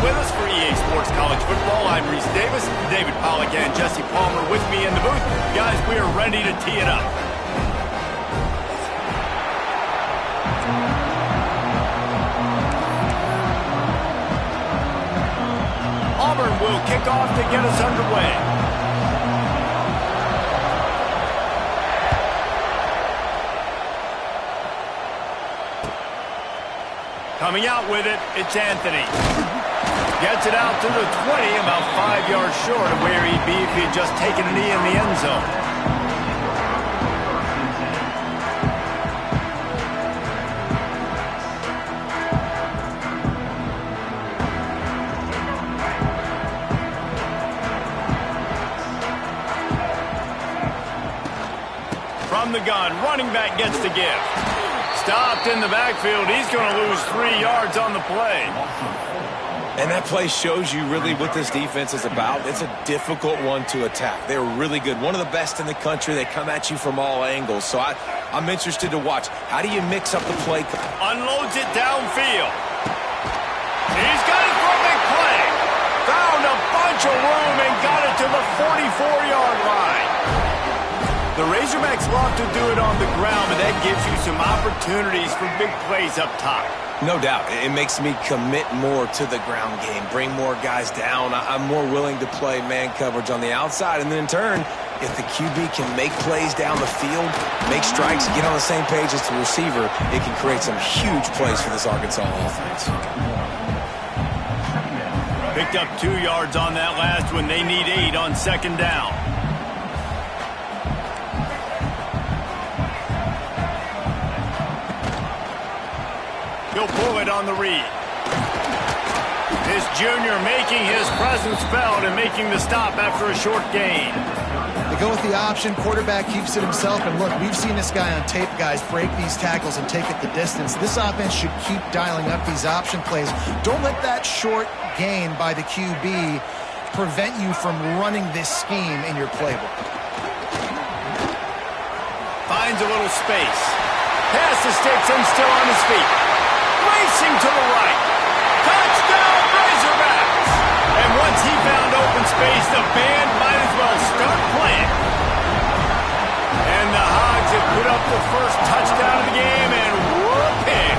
with us for EA Sports College Football. I'm Reese Davis, David Pollack and Jesse Palmer with me in the booth. Guys, we are ready to tee it up. Awwburn will kick off to get us underway. Coming out with it, it's Anthony. Gets it out to the 20, about 5 yards short of where he'd be if he had just taken a knee in the end zone. From the gun, running back gets the give. Stopped in the backfield. He's going to lose 3 yards on the play. And that play shows you really what this defense is about. It's a difficult one to attack. They're really good. One of the best in the country. They come at you from all angles. So I'm interested to watch. How do you mix up the play? Unloads it downfield. He's got it for a big play. Found a bunch of room and got it to the 44-yard line. The Razorbacks love to do it on the ground, but that gives you some opportunities for big plays up top. No doubt. It makes me commit more to the ground game, bring more guys down. I'm more willing to play man coverage on the outside. And then in turn, if the QB can make plays down the field, make strikes, get on the same page as the receiver, it can create some huge plays for this Arkansas offense. Picked up 2 yards on that last one. They need 8 on second down. He'll pull it on the read. This junior making his presence felt and making the stop after a short gain. They go with the option. Quarterback keeps it himself. And look, we've seen this guy on tape, guys, break these tackles and take it the distance. This offense should keep dialing up these option plays. Don't let that short gain by the QB prevent you from running this scheme in your playbook. Finds a little space. Past the sticks and still on his feet. Racing to the right. Touchdown, Razorbacks! And once he found open space, the band might as well start playing. And the Hogs have put up the first touchdown of the game, and whoop-pig.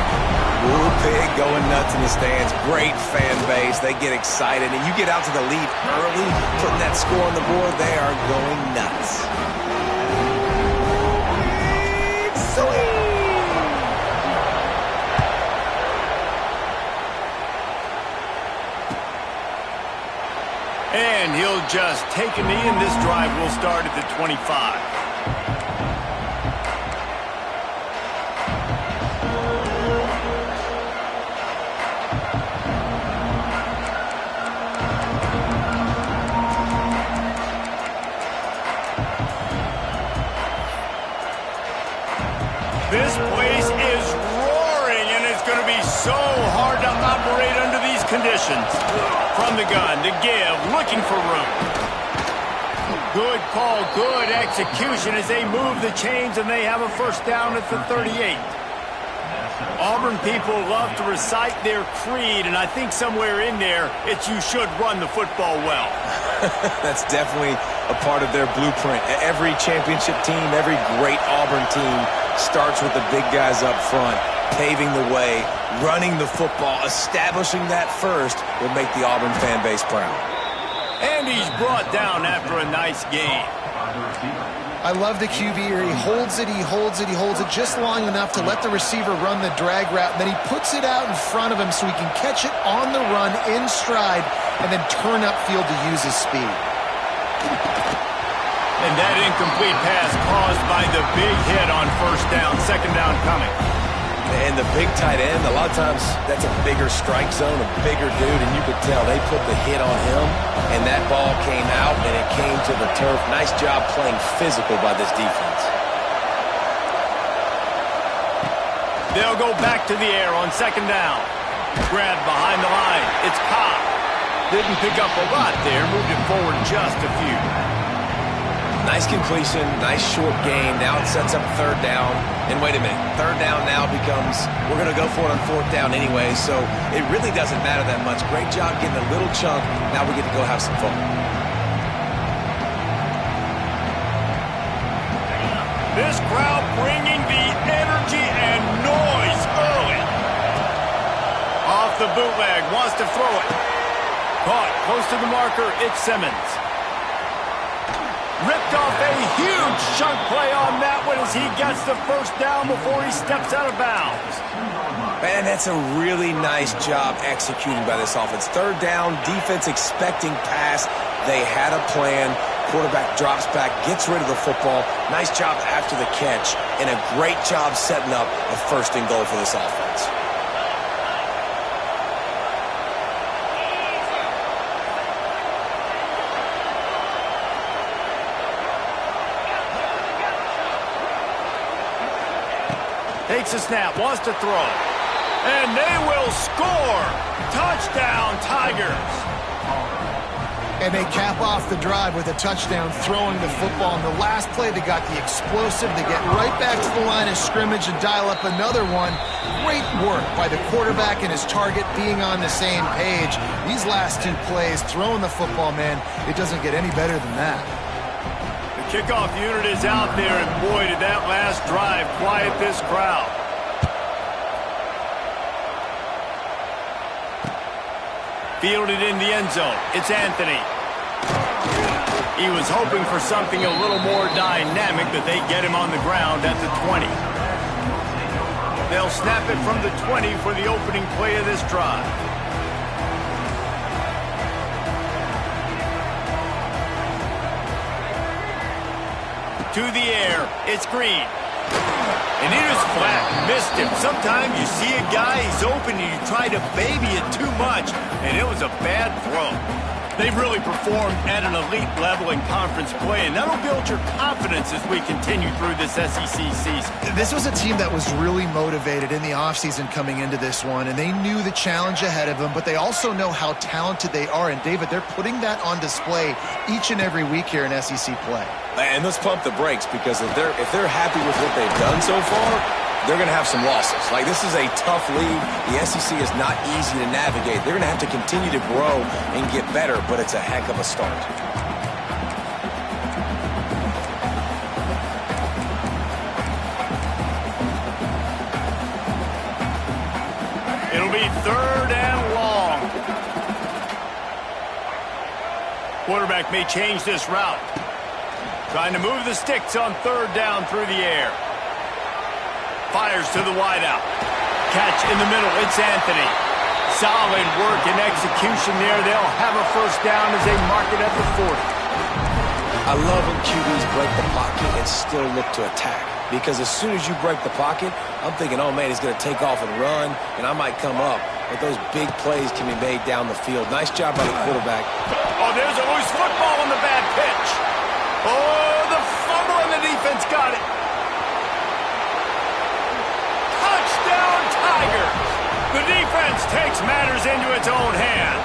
Whoop-pig going nuts in the stands. Great fan base. They get excited, and you get out to the lead early, putting that score on the board, they are going nuts. Sweet! And he'll just take a knee, and this drive will start at the 25. This place is roaring, and it's going to be so hard to operate under these conditions. From the gun, to give, looking for room. Good call, good execution as they move the chains, and they have a first down at the 38. Auburn people love to recite their creed, and I think somewhere in there, it's you should run the football well. That's definitely a part of their blueprint. Every championship team, every great Auburn team starts with the big guys up front, paving the way, running the football, establishing that first will make the Auburn fan base proud. And he's brought down after a nice gain. I love the QB here. He holds it, he holds it, he holds it just long enough to let the receiver run the drag route. Then he puts it out in front of him so he can catch it on the run in stride and then turn upfield to use his speed. And that incomplete pass caused by the big hit on first down, second down coming. And the big tight end, a lot of times that's a bigger strike zone, a bigger dude, and you could tell they put the hit on him, and that ball came out, and it came to the turf. Nice job playing physical by this defense. They'll go back to the air on second down. Grab behind the line. It's Cobb. Didn't pick up a lot there, moved it forward just a few. Nice completion, nice short gain. Now it sets up third down. And wait a minute, third down now becomes, we're going to go for it on fourth down anyway, so it really doesn't matter that much. Great job getting a little chunk. Now we get to go have some fun. This crowd bringing the energy and noise early. Off the bootleg, wants to throw it. Caught, close to the marker, it's Simmons. Ripped off a huge chunk play on that one as he gets the first down before he steps out of bounds. Man, that's a really nice job executing by this offense. Third down, defense expecting pass. They had a plan. Quarterback drops back, gets rid of the football. Nice job after the catch, and a great job setting up a first and goal for this offense. Takes a snap, wants to throw. And they will score. Touchdown, Tigers. And they cap off the drive with a touchdown throwing the football. In the last play, they got the explosive. They get right back to the line of scrimmage and dial up another one. Great work by the quarterback and his target being on the same page. These last two plays, throwing the football, man, it doesn't get any better than that. Kickoff unit is out there, and boy, did that last drive quiet this crowd. Fielded in the end zone. It's Anthony. He was hoping for something a little more dynamic, but they get him on the ground at the 20. They'll snap it from the 20 for the opening play of this drive. To the air, it's Green. And he just flat missed him. Sometimes you see a guy, he's open, and you try to baby it too much, and it was a bad throw. They've really performed at an elite level in conference play, and that'll build your confidence as we continue through this SEC season. This was a team that was really motivated in the offseason coming into this one, and they knew the challenge ahead of them, but they also know how talented they are. And, David, they're putting that on display each and every week here in SEC play. And let's pump the brakes, because if they're happy with what they've done so far, they're going to have some losses. Like, this is a tough league. The SEC is not easy to navigate. They're going to have to continue to grow and get better, but it's a heck of a start. It'll be third and long. Quarterback may change this route. Trying to move the sticks on third down through the air. Fires to the wideout. Catch in the middle. It's Anthony. Solid work and execution there. They'll have a first down as they mark it at the 40. I love when QBs break the pocket and still look to attack. Because as soon as you break the pocket, I'm thinking, oh, man, he's going to take off and run, and I might come up. But those big plays can be made down the field. Nice job by the quarterback. Oh, there's a loose football on the bad pitch. Oh, the fumble and the defense got it. Touchdown, Tigers. The defense takes matters into its own hands.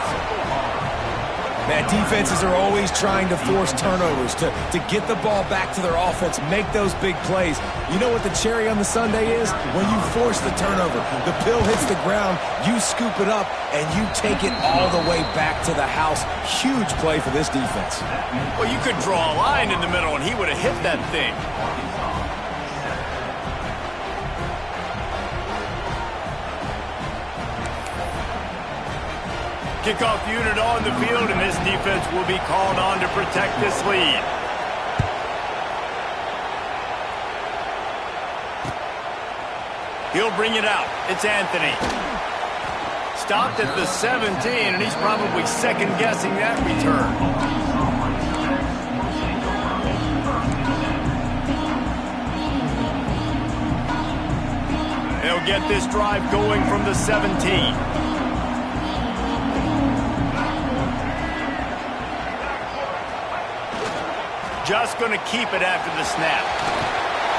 Man, defenses are always trying to force turnovers, to get the ball back to their offense, make those big plays. You know what the cherry on the sundae is? When you force the turnover, the pill hits the ground, you scoop it up, and you take it all the way back to the house. Huge play for this defense. Well, you could draw a line in the middle, and he would have hit that thing. Kickoff unit on the field, and this defense will be called on to protect this lead. He'll bring it out. It's Anthony. Stopped at the 17, and he's probably second-guessing that return. They'll get this drive going from the 17. Just going to keep it after the snap.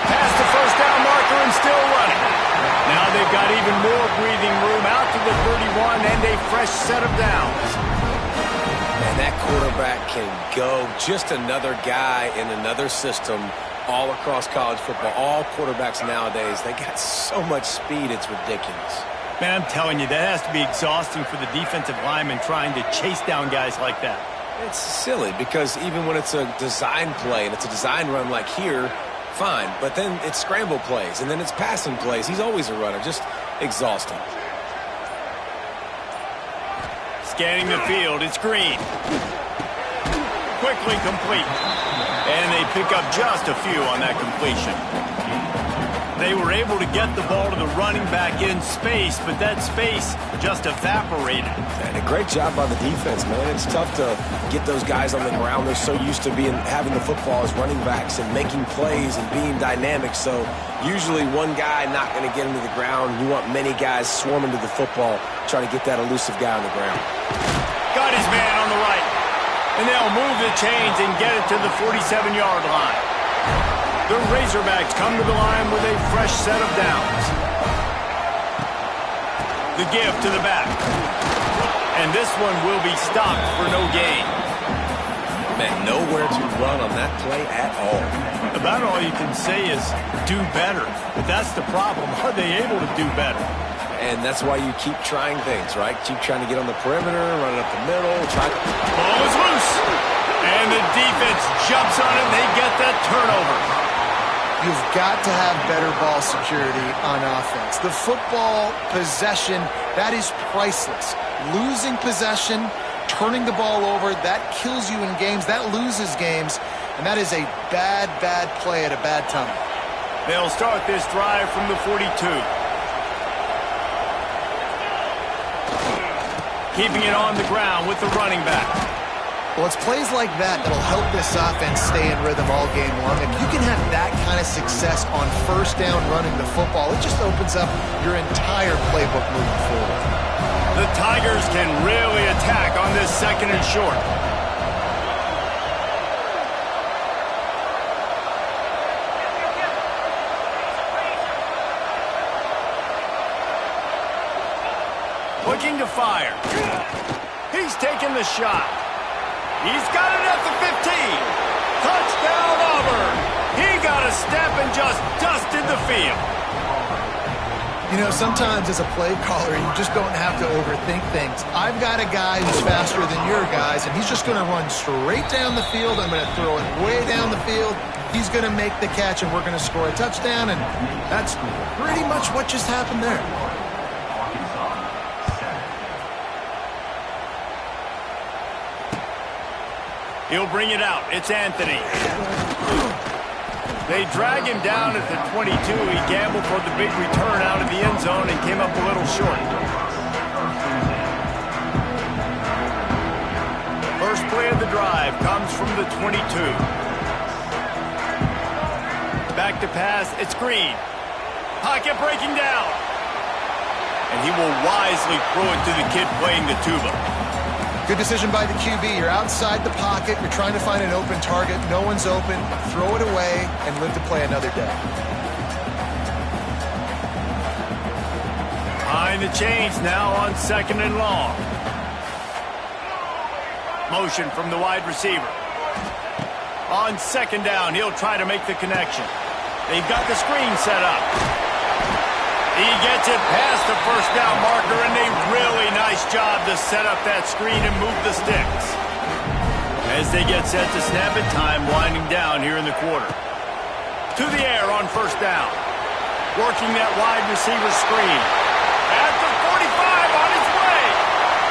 Past the first down marker and still running. Now they've got even more breathing room out to the 31 and a fresh set of downs. Man, That quarterback can go. Just another guy in another system all across college football. All quarterbacks nowadays, they got so much speed, it's ridiculous. Man, I'm telling you, that has to be exhausting for the defensive lineman trying to chase down guys like that. It's silly because even when it's a design play and it's a design run like here, fine. But then it's scramble plays and then it's passing plays. He's always a runner. Just exhausting. Scanning the field, it's Green. Quickly complete. And they pick up just a few on that completion. They were able to get the ball to the running back in space, but that space just evaporated. And a great job by the defense, man. It's tough to get those guys on the ground. They're so used to having the football as running backs and making plays and being dynamic. So usually one guy not going to get into the ground. You want many guys swarming to the football, trying to get that elusive guy on the ground. Got his man on the right. And they'll move the chains and get it to the 47-yard line. The Razorbacks come to the line with a fresh set of downs. The give to the back. And this one will be stopped for no gain. Man, nowhere to run on that play at all. About all you can say is do better. But that's the problem. Are they able to do better? And that's why you keep trying things, right? Keep trying to get on the perimeter, running up the middle. Ball is loose. And the defense jumps on it, and they get that turnover. You've got to have better ball security on offense. The football possession, that is priceless. Losing possession, turning the ball over, that kills you in games. That loses games. And that is a bad, bad play at a bad time. They'll start this drive from the 42. Keeping it on the ground with the running back. Well, it's plays like that that'll help this offense stay in rhythm all game long. If you can have that kind of success on first down running the football, it just opens up your entire playbook moving forward. The Tigers can really attack on this second and short. Looking to fire. He's taking the shot. He's got it at the 15. Touchdown, Awwburn. He got a step and just dusted the field. You know, sometimes as a play caller, you just don't have to overthink things. I've got a guy who's faster than your guys, and he's just going to run straight down the field. I'm going to throw it way down the field. He's going to make the catch, and we're going to score a touchdown, and that's pretty much what just happened there. He'll bring it out. It's Anthony. They drag him down at the 22. He gambled for the big return out of the end zone and came up a little short. First play of the drive comes from the 22. Back to pass. It's Green. Pocket breaking down. And he will wisely throw it to the kid playing the tuba. Good decision by the QB. You're outside the pocket. You're trying to find an open target. No one's open. Throw it away and live to play another day. Behind the chains now on second and long. Motion from the wide receiver. On second down, he'll try to make the connection. They've got the screen set up. He gets it past the first down marker, and a really nice job to set up that screen and move the sticks. As they get set to snap it, time winding down here in the quarter. To the air on first down. Working that wide receiver screen. At the 45 on his way.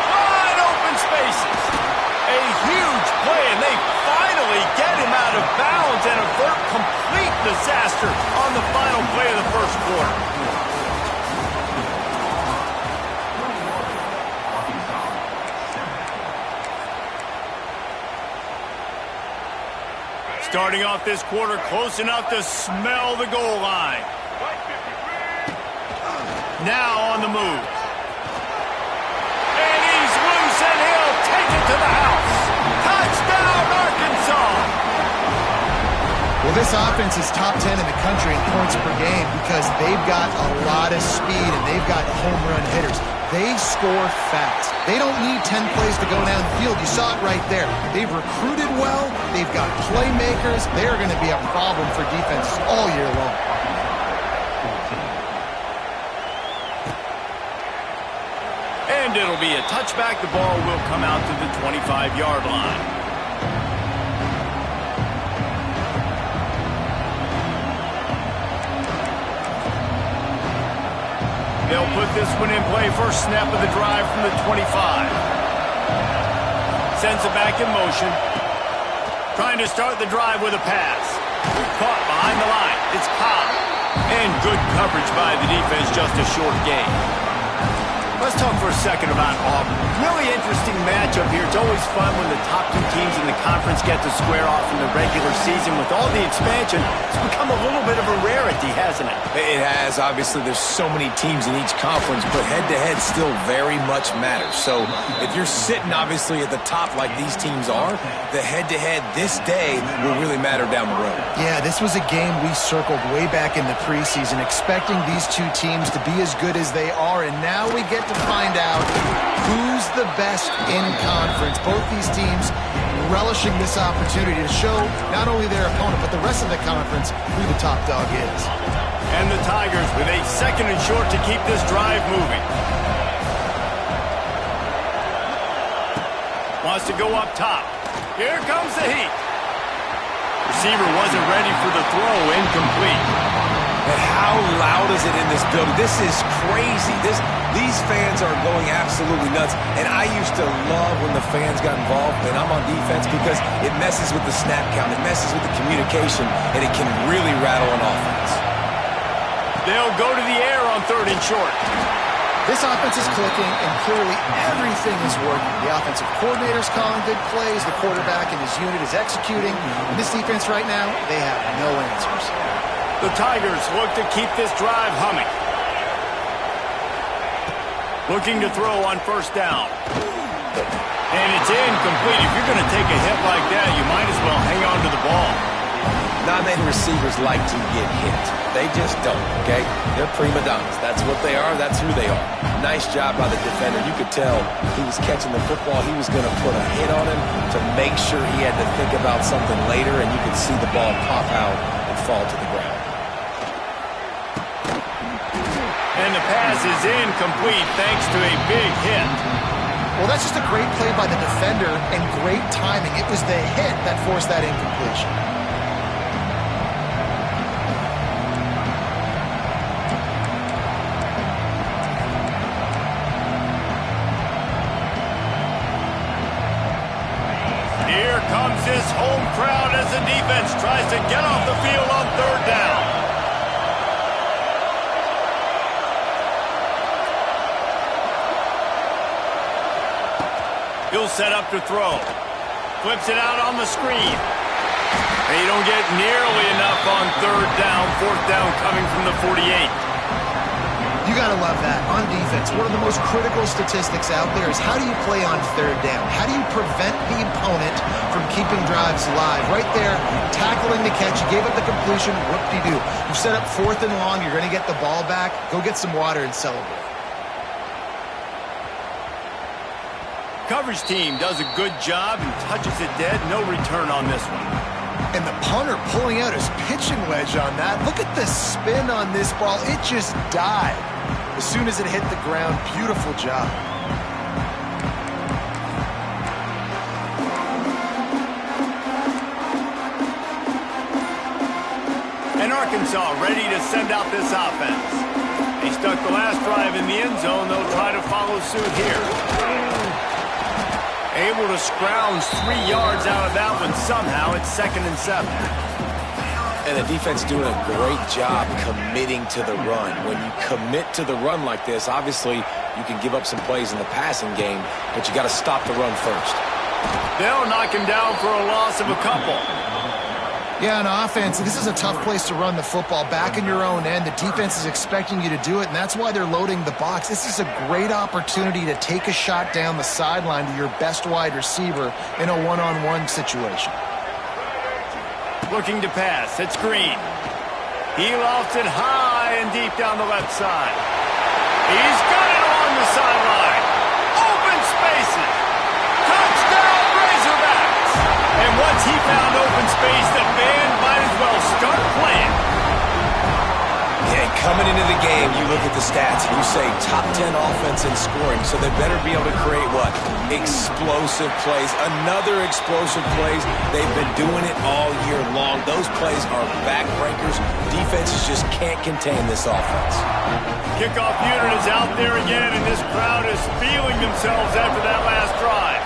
Wide open spaces. A huge play, and they finally get him out of bounds and avert complete disaster on the final play of the first quarter. Starting off this quarter close enough to smell the goal line. Now on the move. And he's loose, and he'll take it to the house. Touchdown, Arkansas! Well, This offense is top 10 in the country in points per game because they've got a lot of speed and they've got home run hitters. They score fast. They don't need 10 plays to go down the field. You saw it right there. They've recruited well. They've got playmakers. They're going to be a problem for defenses all year long. And it'll be a touchback. The ball will come out to the 25-yard line. They'll put this one in play. First snap of the drive from the 25. Sends it back in motion. Trying to start the drive with a pass. Caught behind the line. It's Cobb. And good coverage by the defense, just a short gain. Let's talk for a second about Auburn. Really interesting matchup here. It's always fun when the top two teams in the conference get to square off in the regular season. With all the expansion, it's become a little bit of a rarity, hasn't it? It has. Obviously, there's so many teams in each conference, but head-to-head still very much matters. So if you're sitting, obviously, at the top like these teams are, the head-to-head this day will really matter down the road. Yeah, this was a game we circled way back in the preseason, expecting these two teams to be as good as they are, and now we get to find out who's the best in conference. Both these teams relishing this opportunity to show not only their opponent, but the rest of the conference who the top dog is. And the Tigers with a second and short to keep this drive moving. Wants to go up top. Here comes the heat. Receiver wasn't ready for the throw. Incomplete. And how loud is it in this building? This is crazy. These fans are going absolutely nuts. And I used to love when the fans got involved, and I'm on defense, because it messes with the snap count. It messes with the communication, and it can really rattle an offense. They'll go to the air on third and short. This offense is clicking, and clearly everything is working. The offensive coordinator's calling good plays. The quarterback and his unit is executing. And this defense right now, they have no answers. The Tigers look to keep this drive humming. Looking to throw on first down. And it's incomplete. If you're going to take a hit like that, you might as well hang on to the ball. Not many receivers like to get hit. They just don't, okay? They're prima donnas. That's what they are. That's who they are. Nice job by the defender. You could tell he was catching the football. He was going to put a hit on him to make sure he had to think about something later, and you could see the ball pop out and fall to the ground. And the pass is incomplete thanks to a big hit. Well, that's just a great play by the defender and great timing. It was the hit that forced that incompletion. Here comes his home crowd as the defense tries to get off the field on third down. He'll set up to throw. Flips it out on the screen. They don't get nearly enough on third down. Fourth down coming from the 48. You got to love that. On defense, one of the most critical statistics out there is how do you play on third down? How do you prevent the opponent from keeping drives alive? Right there, tackling the catch. You gave up the completion. Whoop-de-doo. You set up fourth and long. You're going to get the ball back. Go get some water and celebrate. Coverage team does a good job and touches it dead. No return on this one. And the punter pulling out his pitching wedge on that. Look at the spin on this ball. It just died as soon as it hit the ground. Beautiful job. And Arkansas ready to send out this offense. They stuck the last drive in the end zone. They'll try to follow suit here. Able to scrounge 3 yards out of that one somehow. It's 2nd and 7. And the defense doing a great job committing to the run. When you commit to the run like this, obviously you can give up some plays in the passing game, but you got to stop the run first. They'll knock him down for a loss of a couple. Yeah, on offense, this is a tough place to run the football. Back in your own end, the defense is expecting you to do it, and that's why they're loading the box. This is a great opportunity to take a shot down the sideline to your best wide receiver in a one-on-one situation. Looking to pass. It's Green. He lofts it high and deep down the left side. He's got it along the sideline. Open spaces. Touchdown, Razorbacks. And once he found open space, the band might as well start playing. Yeah, coming into the game, you look at the stats and you say top 10 offense in scoring, so they better be able to create what? Explosive plays. Another explosive plays. They've been doing it all year long. Those plays are backbreakers. Defenses just can't contain this offense. Kickoff unit is out there again, and this crowd is feeling themselves after that last drive.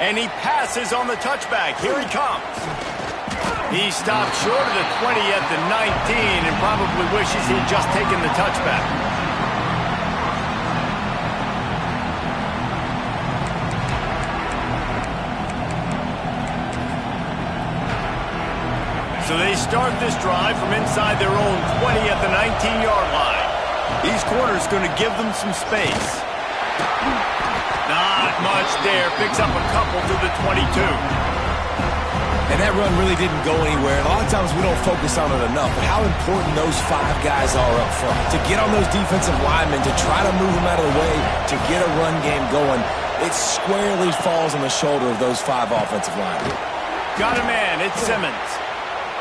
And he passes on the touchback. Here he comes. He stopped short of the 20 at the 19 and probably wishes he'd just taken the touchback. So they start this drive from inside their own 20 at the 19-yard line. These corners going to give them some space. Not much there. Picks up a couple to the 22. And that run really didn't go anywhere. A lot of times we don't focus on it enough, but how important those 5 guys are up front. To get on those defensive linemen, to try to move them out of the way, to get a run game going, it squarely falls on the shoulder of those 5 offensive linemen. Got a man. It's Simmons.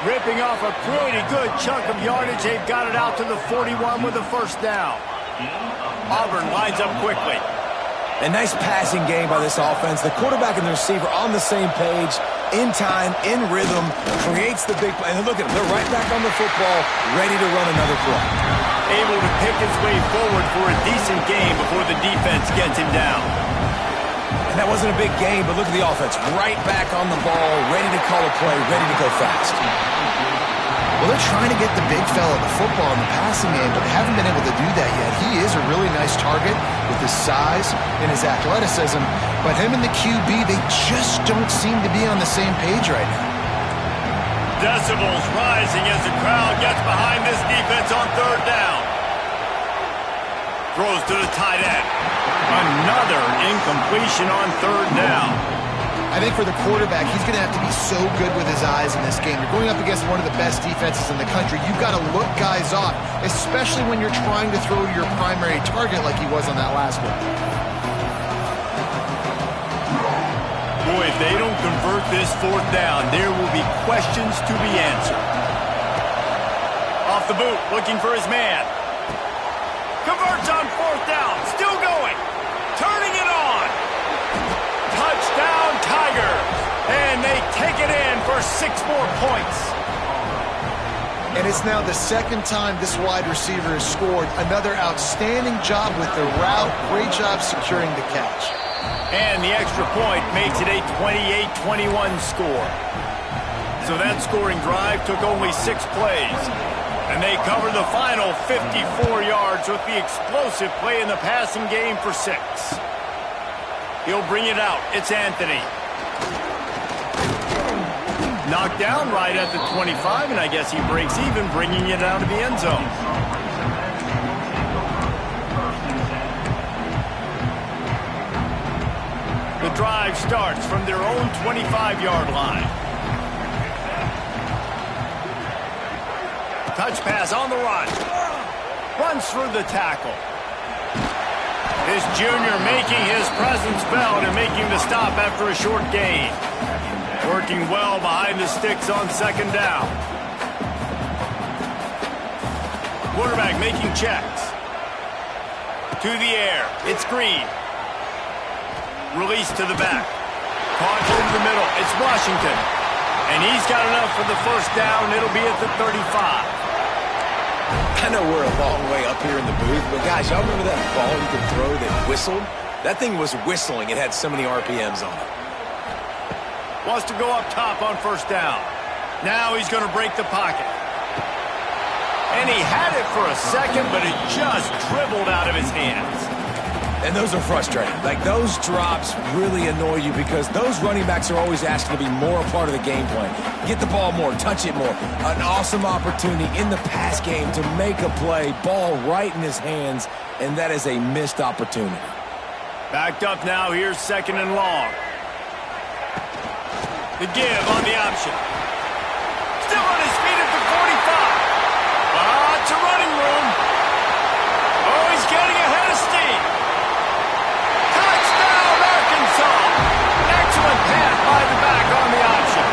Ripping off a pretty good chunk of yardage. They've got it out to the 41 with a first down. Awwburn lines up quickly. A nice passing game by this offense. The quarterback and the receiver on the same page, in time, in rhythm, creates the big play. And look at them. They're right back on the football, ready to run another play. Able to pick his way forward for a decent game before the defense gets him down. And that wasn't a big game, but look at the offense. Right back on the ball, ready to call a play, ready to go fast. Well, they're trying to get the big fella the football in the passing game, but they haven't been able to do that yet. He is a really nice target with his size and his athleticism, but him and the QB, they just don't seem to be on the same page right now. Decibels rising as the crowd gets behind this defense on third down. Throws to the tight end. Another incompletion on third down. I think for the quarterback, he's going to have to be so good with his eyes in this game. You're going up against one of the best defenses in the country. You've got to look guys off, especially when you're trying to throw your primary target like he was on that last one. Boy, if they don't convert this fourth down, there will be questions to be answered. Off the boot, looking for his man. Converts on fourth down, still going. Turning it on. Touchdown, Tigers. And they take it in for 6 more points. And it's now the second time this wide receiver has scored. Another outstanding job with the route. Great job securing the catch. And the extra point makes it a 28-21 score. So that scoring drive took only 6 plays. And they cover the final 54 yards with the explosive play in the passing game for 6. He'll bring it out. It's Anthony. Knocked down right at the 25, and I guess he breaks even, bringing it out of the end zone. The drive starts from their own 25-yard line. Touch pass on the run. Runs through the tackle. This junior making his presence felt and making the stop after a short gain. Working well behind the sticks on second down. Quarterback making checks. To the air. It's Green. Release to the back. Caught over the middle. It's Washington. And he's got enough for the first down. It'll be at the 35. I know we're a long way up here in the booth, but guys, y'all remember that ball you could throw that whistled? That thing was whistling. It had so many RPMs on it. Wants to go up top on first down. Now he's going to break the pocket. And he had it for a second, but it just dribbled out of his hands. And those are frustrating. Like, those drops really annoy you because those running backs are always asking to be more a part of the game plan. Get the ball more, touch it more. An awesome opportunity in the pass game to make a play, ball right in his hands, and that is a missed opportunity. Backed up now, here's second and long. The give on the option. Still on his feet at the 45. Lots of running room. Oh, he's getting ahead of steam. Touchdown, Arkansas. Excellent pass by the back on the option.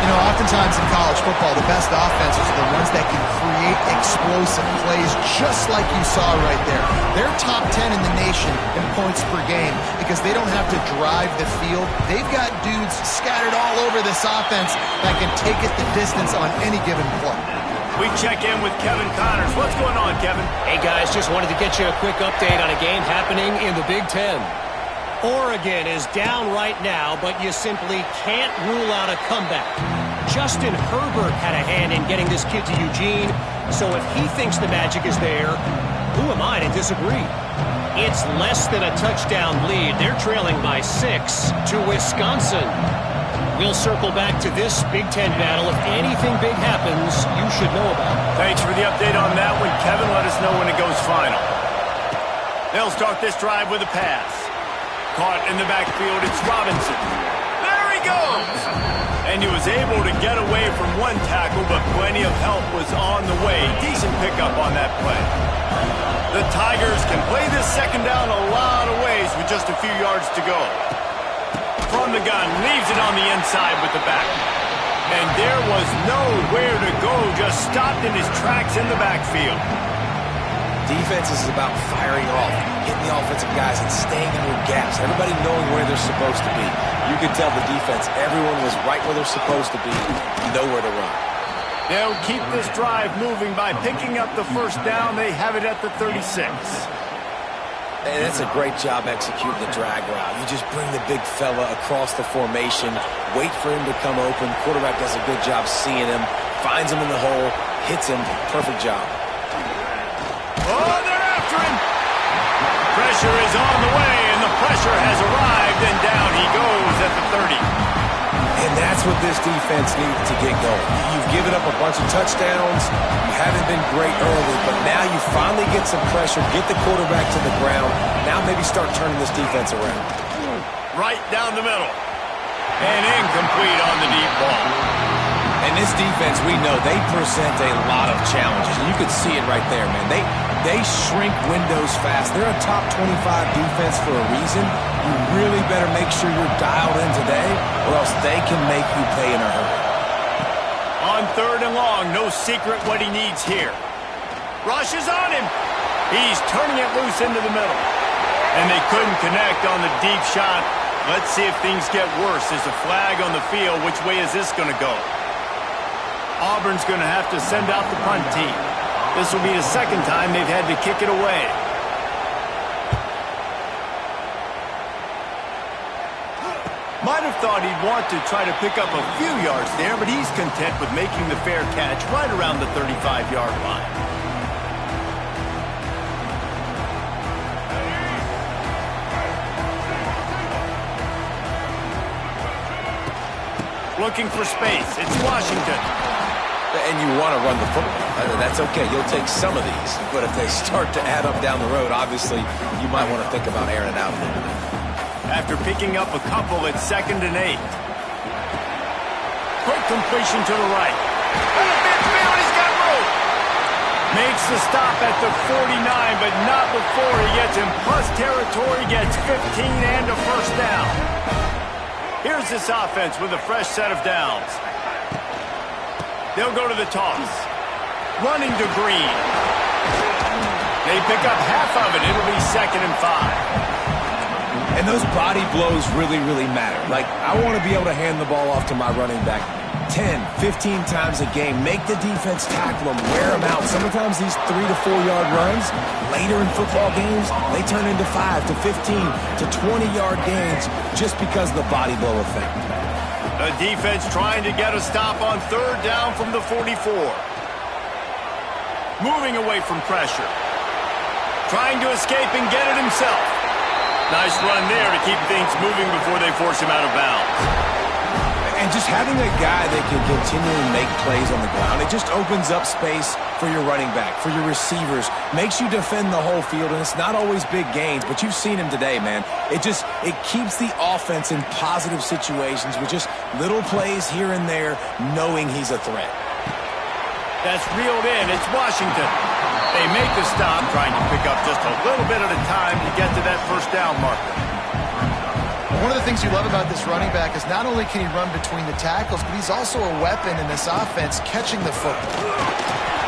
You know, oftentimes in college football, the best offenses are the ones that can create explosive plays just like you saw right there. They're top 10 in the nation in points per game because they don't have to drive the field. They've got dudes scattered all over this offense that can take it the distance on any given play. We check in with Kevin Connors. What's going on, Kevin? Hey, guys, just wanted to get you a quick update on a game happening in the Big Ten. Oregon is down right now, but you simply can't rule out a comeback. Justin Herbert had a hand in getting this kid to Eugene, so if he thinks the magic is there, who am I to disagree? It's less than a touchdown lead. They're trailing by 6 to Wisconsin. We'll circle back to this Big Ten battle. If anything big happens, you should know about it. Thanks for the update on that one, Kevin. Let us know when it goes final. They'll start this drive with a pass. Caught in the backfield, it's Robinson. There he goes! And he was able to get away from one tackle, but plenty of help was on the way. Decent pickup on that play. The Tigers can play this second down a lot of ways with just a few yards to go. From the gun, leaves it on the inside with the back. And there was nowhere to go, just stopped in his tracks in the backfield. Defense is about firing off, hitting the offensive guys and staying in their gaps. Everybody knowing where they're supposed to be. You could tell the defense, everyone was right where they're supposed to be, nowhere to run. They'll keep this drive moving by picking up the first down. They have it at the 36. And that's a great job executing the drag route. You just bring the big fella across the formation, wait for him to come open. Quarterback does a good job seeing him, finds him in the hole, hits him. Perfect job. Oh, they're after him. Pressure is on the way, and the pressure has arrived, and down he goes at the 30. And that's what this defense needs to get going. You've given up a bunch of touchdowns. You haven't been great early, but now you finally get some pressure, get the quarterback to the ground. Now maybe start turning this defense around. Right down the middle. And incomplete on the deep ball. And this defense, we know, they present a lot of challenges. And you can see it right there, man. They shrink windows fast. They're a top 25 defense for a reason. You really better make sure you're dialed in today, or else they can make you pay in a hurry. On 3rd and long, no secret what he needs here. Rush is on him. He's turning it loose into the middle. And they couldn't connect on the deep shot. Let's see if things get worse. There's a flag on the field. Which way is this going to go? Auburn's going to have to send out the punt team. This will be the second time they've had to kick it away. Might have thought he'd want to try to pick up a few yards there, but he's content with making the fair catch right around the 35-yard line. Looking for space. It's Washington. And you want to run the football. That's okay. You'll take some of these. But if they start to add up down the road, obviously, you might want to think about airing it out a little bit. After picking up a couple at 2nd and 8. Quick completion to the right. Midfield, he's got room. Makes the stop at the 49, but not before he gets in plus territory, gets 15 and a first down. Here's this offense with a fresh set of downs. They'll go to the toss. Running to Green. They pick up half of it. It'll be 2nd and 5. And those body blows really, really matter. Like, I want to be able to hand the ball off to my running back 10, 15 times a game. Make the defense tackle them, wear them out. Sometimes these 3 to 4 yard runs, later in football games, they turn into 5 to 15 to 20 yard gains just because of the body blow effect. The defense trying to get a stop on 3rd down from the 44. Moving away from pressure. Trying to escape and get it himself. Nice run there to keep things moving before they force him out of bounds. And just having a guy that can continually make plays on the ground, it just opens up space for your running back, for your receivers, makes you defend the whole field, and it's not always big gains, but you've seen him today, man. It keeps the offense in positive situations with just little plays here and there, knowing he's a threat. That's reeled in. It's Washington. They make the stop, trying to pick up just a little bit at a time to get to that first down marker. One of the things you love about this running back is not only can he run between the tackles, but he's also a weapon in this offense catching the football.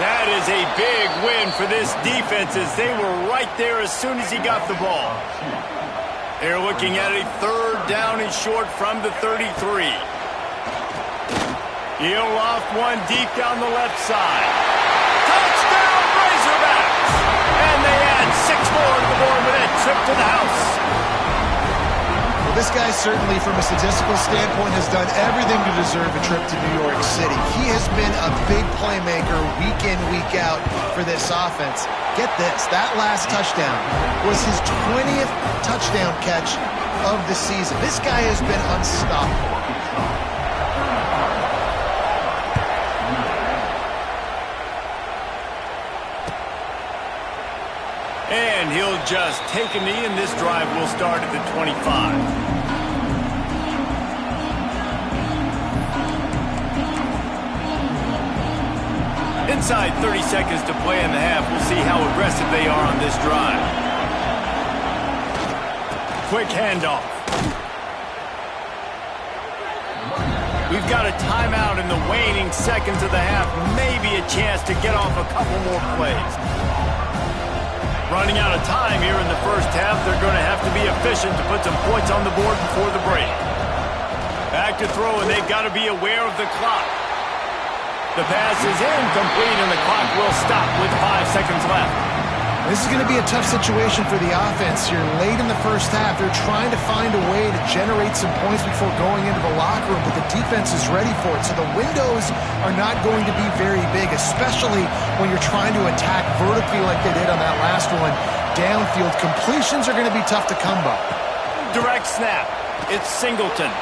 That is a big win for this defense as they were right there as soon as he got the ball. They're looking at a third down and short from the 33. He'll loft one deep down the left side. Touchdown, Razorbacks! And they add 6 more to the board with that trip to the house. This guy certainly, from a statistical standpoint, has done everything to deserve a trip to New York City. He has been a big playmaker week in, week out for this offense. Get this, that last touchdown was his 20th touchdown catch of the season. This guy has been unstoppable. And he'll just take a knee, and this drive will start at the 25. Inside 30 seconds to play in the half. We'll see how aggressive they are on this drive. Quick handoff. We've got a timeout in the waning seconds of the half. Maybe a chance to get off a couple more plays. Running out of time here in the first half. They're going to have to be efficient to put some points on the board before the break. Back to throw, and they've got to be aware of the clock. The pass is incomplete, and the clock will stop with 5 seconds left. This is going to be a tough situation for the offense here. Late in the first half, they're trying to find a way to generate some points before going into the locker room, but the defense is ready for it. So the windows are not going to be very big, especially when you're trying to attack vertically like they did on that last one. Downfield completions are going to be tough to come by. Direct snap. It's Singleton.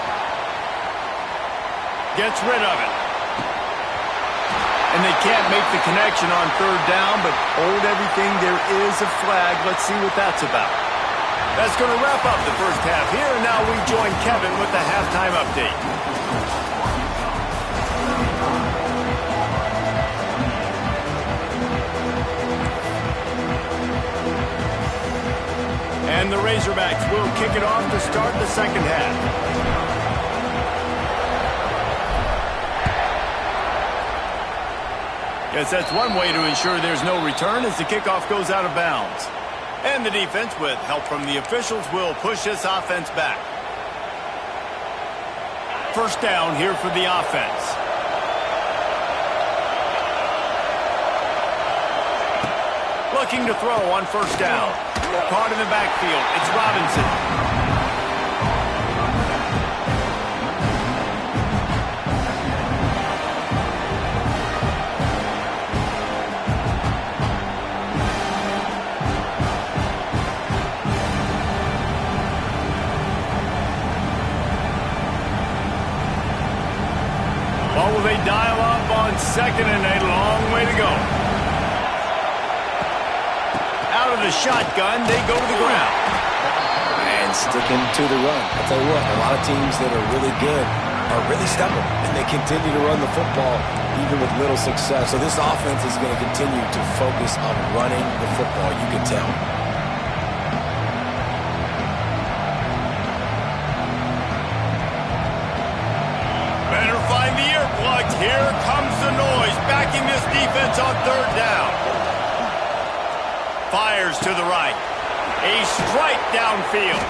Gets rid of it. And they can't make the connection on third down, but hold everything. There is a flag. Let's see what that's about. That's going to wrap up the first half here, and now we join Kevin with the halftime update. And the Razorbacks will kick it off to start the second half. Yes, that's one way to ensure there's no return as the kickoff goes out of bounds. And the defense, with help from the officials, will push this offense back. First down here for the offense. Looking to throw on first down. Caught in the backfield. It's Robinson. Or will they dial up on second and a long way to go? Out of the shotgun, they go to the ground. And sticking to the run. I'll tell you what, a lot of teams that are really good are really stubborn, and they continue to run the football even with little success. So this offense is going to continue to focus on running the football, you can tell. Find the earplugs. Here comes the noise, backing this defense on third down. Fires to the right. A strike downfield.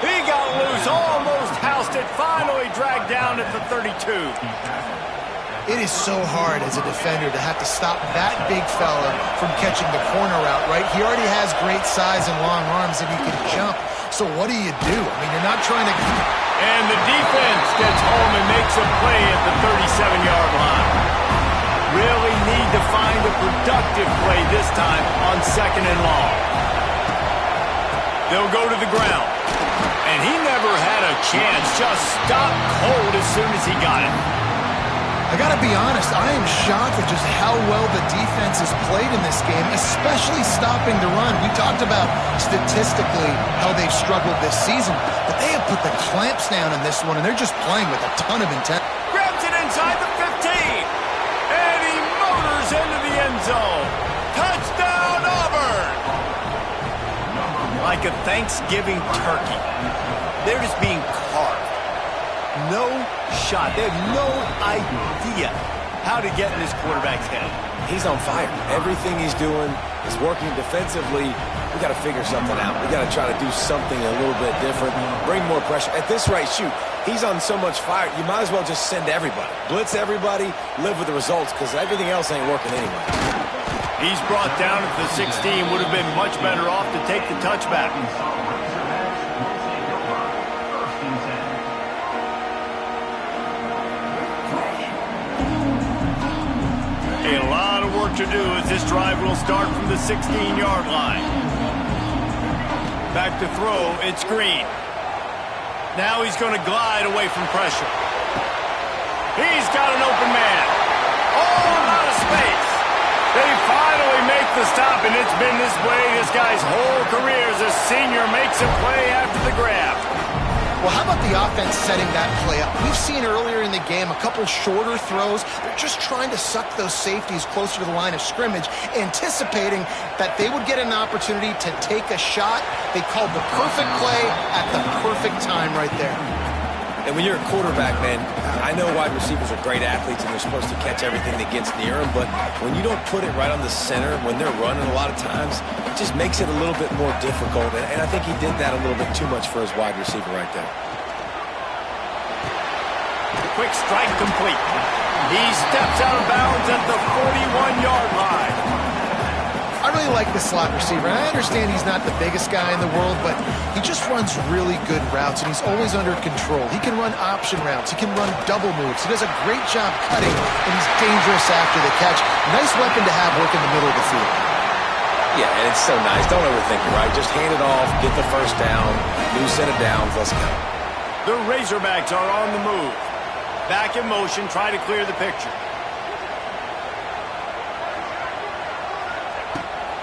He got loose, almost housed it, finally dragged down at the 32. It is so hard as a defender to have to stop that big fella from catching the corner route, right? He already has great size and long arms, and he can jump. So what do? I mean, you're not trying to... And the defense gets home and makes a play at the 37-yard line. Really need to find a productive play this time on second and long. They'll go to the ground. And he never had a chance. Just stopped cold as soon as he got it. I gotta be honest, I am shocked at just how well the defense has played in this game, especially stopping the run. We talked about statistically how they've struggled this season, but they have put the clamps down in this one, and they're just playing with a ton of intent. Grabs it inside the 15. And he motors into the end zone. Touchdown, Awwburn! Like a Thanksgiving turkey. They're just being carved. No shot. They have no idea how to get in this quarterback's head. He's on fire. Everything he's doing is working defensively. We got to figure something out. We got to try to do something a little bit different, bring more pressure. At this rate, shoot, he's on so much fire, you might as well just send everybody. Blitz everybody, live with the results, because everything else ain't working anyway. He's brought down at the 16. Would have been much better off to take the touchback. A lot of work to do as this drive will start from the 16-yard line. Back to throw, it's Green. Now he's going to glide away from pressure. He's got an open man. Oh, a lot of space. They finally make the stop, and it's been this way this guy's whole career as a senior makes a play after the grab. Well, how about the offense setting that play up? We've seen earlier in the game a couple shorter throws. They're just trying to suck those safeties closer to the line of scrimmage, anticipating that they would get an opportunity to take a shot. They called the perfect play at the perfect time right there. And when you're a quarterback, man, I know wide receivers are great athletes and they're supposed to catch everything that gets near them, but when you don't put it right on the center, when they're running a lot of times, it just makes it a little bit more difficult. And I think he did that a little bit too much for his wide receiver right there. Quick strike complete. He steps out of bounds at the 41-yard line. I really like the slot receiver, and I understand he's not the biggest guy in the world, but he just runs really good routes, and he's always under control. He can run option routes. He can run double moves. He does a great job cutting, and he's dangerous after the catch. Nice weapon to have working the middle of the field. Yeah, and it's so nice. Don't overthink it, right? Just hand it off, get the first down, new set of downs, let's go. The Razorbacks are on the move. Back in motion, try to clear the picture.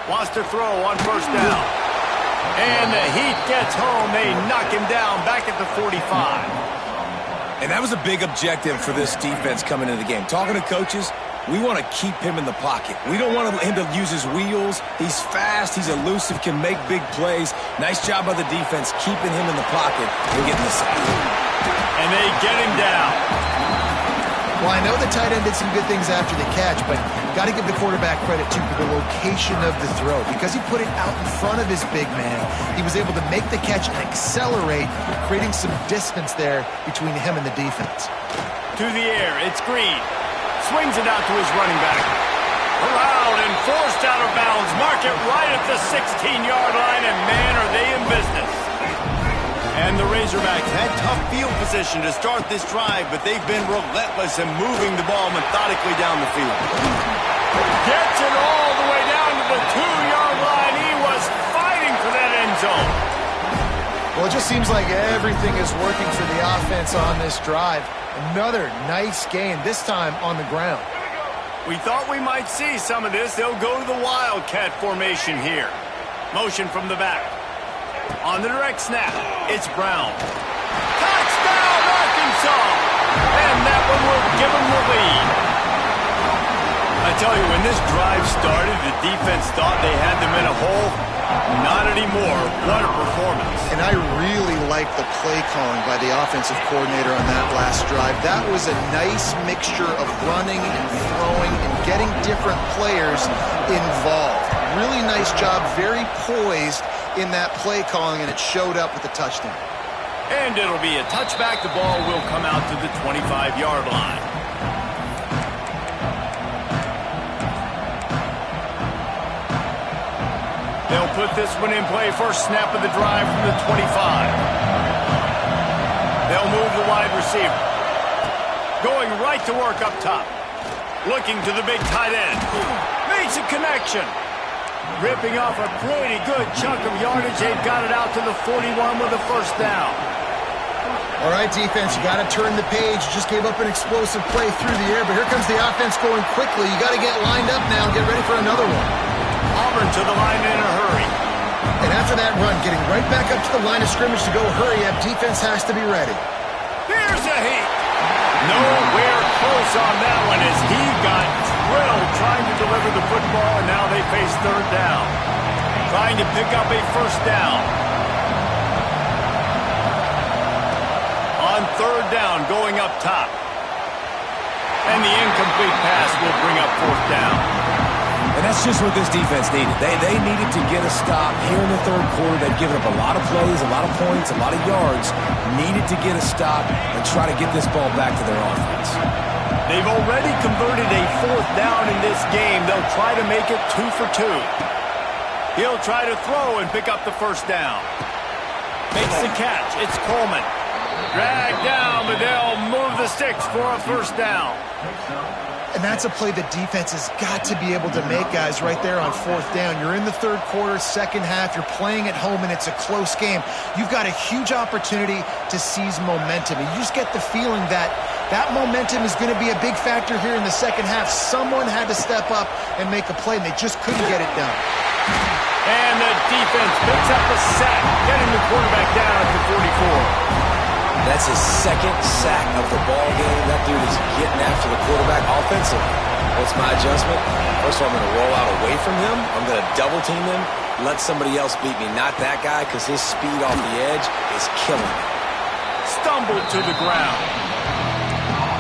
Wants to throw on first down. And the heat gets home. They knock him down back at the 45. And that was a big objective for this defense coming into the game. Talking to coaches, we want to keep him in the pocket. We don't want him to use his wheels. He's fast. He's elusive, can make big plays. Nice job by the defense keeping him in the pocket and getting the sack. And they get him down. Well, I know the tight end did some good things after the catch, but got to give the quarterback credit, too, for the location of the throw. Because he put it out in front of his big man, he was able to make the catch and accelerate, creating some distance there between him and the defense. To the air, it's Green. Swings it out to his running back. Allowed and forced out of bounds. Mark it right at the 16-yard line, and man, are they in business. And the Razorbacks had tough field position to start this drive, but they've been relentless in moving the ball methodically down the field. Gets it all the way down to the 2-yard line. He was fighting for that end zone. Well, it just seems like everything is working for the offense on this drive. Another nice game, this time on the ground. We thought we might see some of this. They'll go to the Wildcat formation here. Motion from the back. On the direct snap, it's Brown. Touchdown, Arkansas! And that one will give them the lead. I tell you, when this drive started, the defense thought they had them in a hole. Not anymore. What a performance. And I really like the play calling by the offensive coordinator on that last drive. That was a nice mixture of running and throwing and getting different players involved. Really nice job, very poised in that play calling, and it showed up with the touchdown. And it'll be a touchback. The ball will come out to the 25-yard line. They'll put this one in play. First snap of the drive from the 25. They'll move the wide receiver. Going right to work up top. Looking to the big tight end. Makes a connection. Ripping off a pretty good chunk of yardage. They've got it out to the 41 with a first down. All right, defense, you got to turn the page. You just gave up an explosive play through the air, but here comes the offense going quickly. You got to get lined up now and get ready for another one. Awwburn to the line in a hurry. And after that run, getting right back up to the line of scrimmage to go hurry up, defense has to be ready. Here's a heat. Nowhere close on that one as he got drilled trying to deliver the football, and now they face third down. Trying to pick up a first down. On third down, going up top. And the incomplete pass will bring up fourth down. And that's just what this defense needed. They needed to get a stop here in the third quarter. They've given up a lot of plays, a lot of points, a lot of yards. Needed to get a stop and try to get this ball back to their offense. They've already converted a fourth down in this game. They'll try to make it 2 for 2. He'll try to throw and pick up the first down. Makes the catch. It's Coleman. Dragged down, but they'll move the sticks for a first down. And that's a play the defense has got to be able to make, guys, right there on fourth down. You're in the third quarter, second half. You're playing at home, and it's a close game. You've got a huge opportunity to seize momentum. And you just get the feeling that that momentum is going to be a big factor here in the second half. Someone had to step up and make a play, and they just couldn't get it done. And the defense picks up a sack, getting the quarterback down at the 44. That's his second sack of the ball game. That dude is getting after the quarterback offensively. What's my adjustment? First of all, I'm going to roll out away from him. I'm going to double team him, let somebody else beat me. Not that guy, because his speed off the edge is killing me. Stumbled to the ground.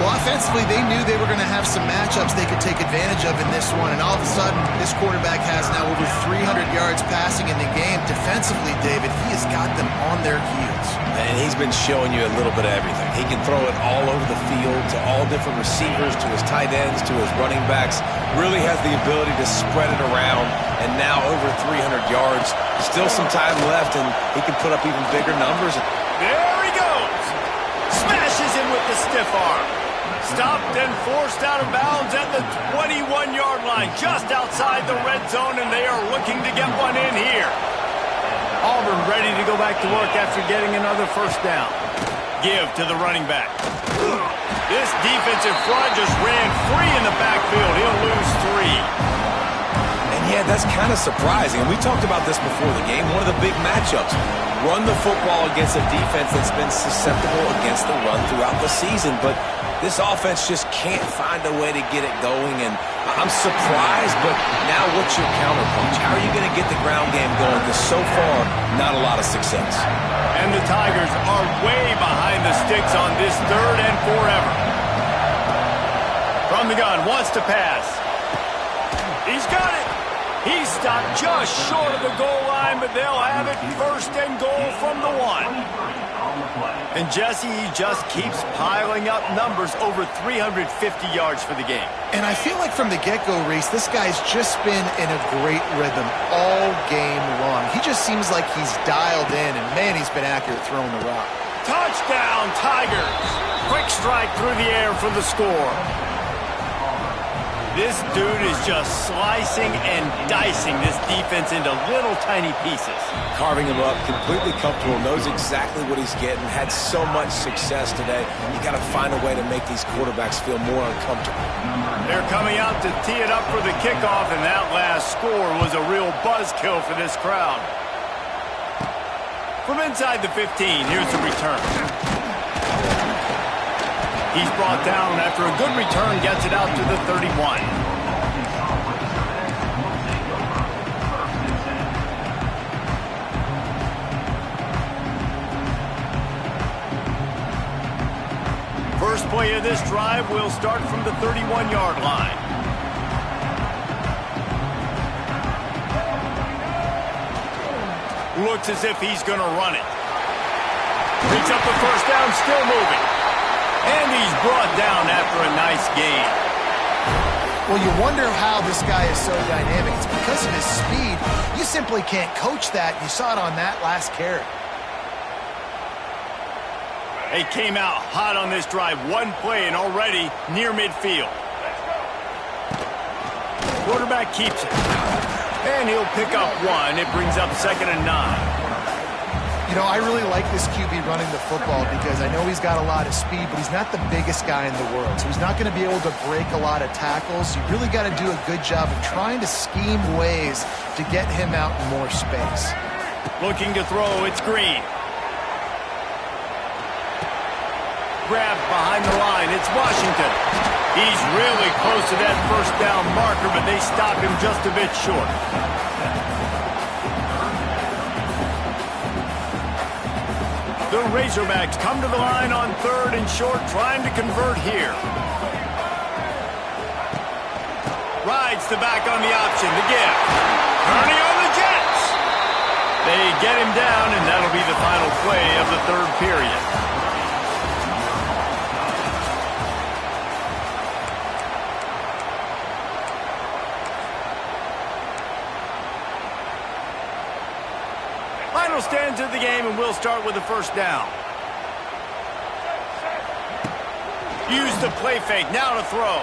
Well, offensively, they knew they were going to have some matchups they could take advantage of in this one, and all of a sudden, this quarterback has now over 300 yards passing in the game. Defensively, David, he has got them on their heels. And he's been showing you a little bit of everything. He can throw it all over the field to all different receivers, to his tight ends, to his running backs. Really has the ability to spread it around, and now over 300 yards. Still some time left, and he can put up even bigger numbers. There he goes. Smashes him with the stiff arm. Stopped and forced out of bounds at the 21-yard line, just outside the red zone, and they are looking to get one in here. Awwburn ready to go back to work after getting another first down. Give to the running back. This defensive front just ran free in the backfield. He'll lose 3. And yeah, that's kind of surprising. And we talked about this before the game. One of the big matchups. Run the football against a defense that's been susceptible against the run throughout the season. But this offense just can't find a way to get it going. And I'm surprised, but now what's your counterpunch? How are you going to get the ground game going? Because so far, not a lot of success. And the Tigers are way behind the sticks on this third and forever. From the gun, wants to pass. He's got it. He stopped just short of the goal line, but they'll have it first and goal from the 1. And Jesse, he just keeps piling up numbers, over 350 yards for the game. And I feel like from the get-go, Reese, this guy's just been in a great rhythm all game long. He just seems like he's dialed in, and man, he's been accurate throwing the rock. Touchdown, Tigers! Quick strike through the air for the score. This dude is just slicing and dicing this defense into little tiny pieces. Carving him up, completely comfortable, knows exactly what he's getting, had so much success today. You got to find a way to make these quarterbacks feel more uncomfortable. They're coming out to tee it up for the kickoff, and that last score was a real buzzkill for this crowd. From inside the 15, here's the return. He's brought down after a good return, gets it out to the 31. First play of this drive will start from the 31-yard line. Looks as if he's going to run it. Picks up the first down, still moving. And he's brought down after a nice gain. Well, you wonder how this guy is so dynamic. It's because of his speed. You simply can't coach that. You saw it on that last carry. They came out hot on this drive. One play and already near midfield. Quarterback keeps it. And he'll pick up one. It brings up 2nd and 9. You know, I really like this QB running the football because I know he's got a lot of speed, but he's not the biggest guy in the world. So he's not going to be able to break a lot of tackles. You really got to do a good job of trying to scheme ways to get him out in more space. Looking to throw, it's Green. Grabbed behind the line, it's Washington. He's really close to that first down marker, but they stop him just a bit short. The Razorbacks come to the line on 3rd and short, trying to convert here. Rides the back on the option, the give. Turning on the Jets. They get him down, and that'll be the final play of the 3rd period. Final stands of the game, and we'll start with the first down. Use the play fake, now to throw.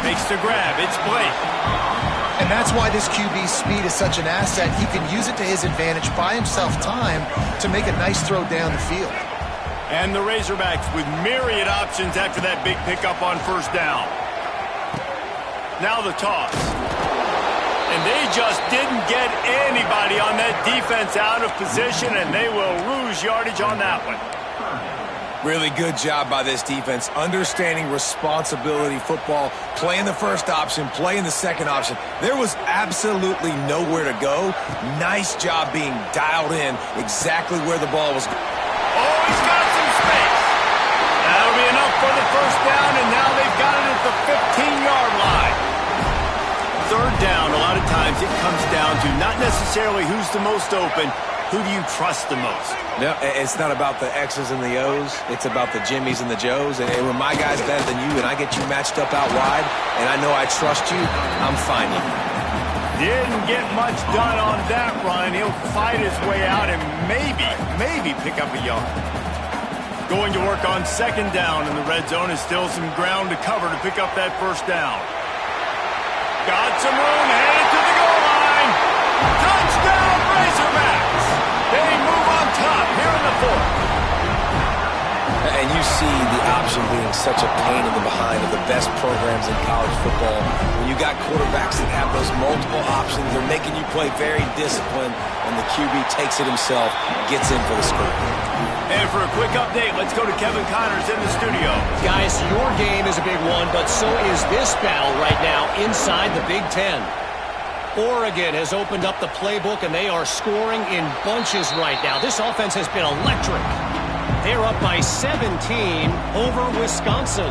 Makes the grab, it's Blake. And that's why this QB's speed is such an asset. He can use it to his advantage, buy himself time to make a nice throw down the field. And the Razorbacks with myriad options after that big pickup on first down. Now the toss. And they just didn't get anybody on that defense out of position, and they will lose yardage on that one. Really good job by this defense, understanding responsibility football, playing the first option, playing the second option. There was absolutely nowhere to go. Nice job being dialed in exactly where the ball was. Oh, he's got some space. That'll be enough for the first down, and now they've got it at the 15-yard line. 3rd down, a lot of times it comes down to not necessarily who's the most open, who do you trust the most? No, it's not about the X's and the O's. It's about the Jimmies and the Joes. And when my guy's better than you and I get you matched up out wide and I know I trust you, I'm finding you. Didn't get much done on that run. He'll fight his way out and maybe pick up a yard. Going to work on 2nd down, and the red zone is still some ground to cover to pick up that first down. Got some room, headed to the goal line. Touchdown, Razorbacks. They move on top here in the 4th. And you see the option being such a pain in the behind of the best programs in college football. When you got quarterbacks that have those multiple options, they're making you play very disciplined, and the QB takes it himself, gets in for the score. And for a quick update, let's go to Kevin Connors in the studio. Guys, your game is a big one, but so is this battle right now inside the Big Ten. Oregon has opened up the playbook, and they are scoring in bunches right now. This offense has been electric. They're up by 17 over Wisconsin.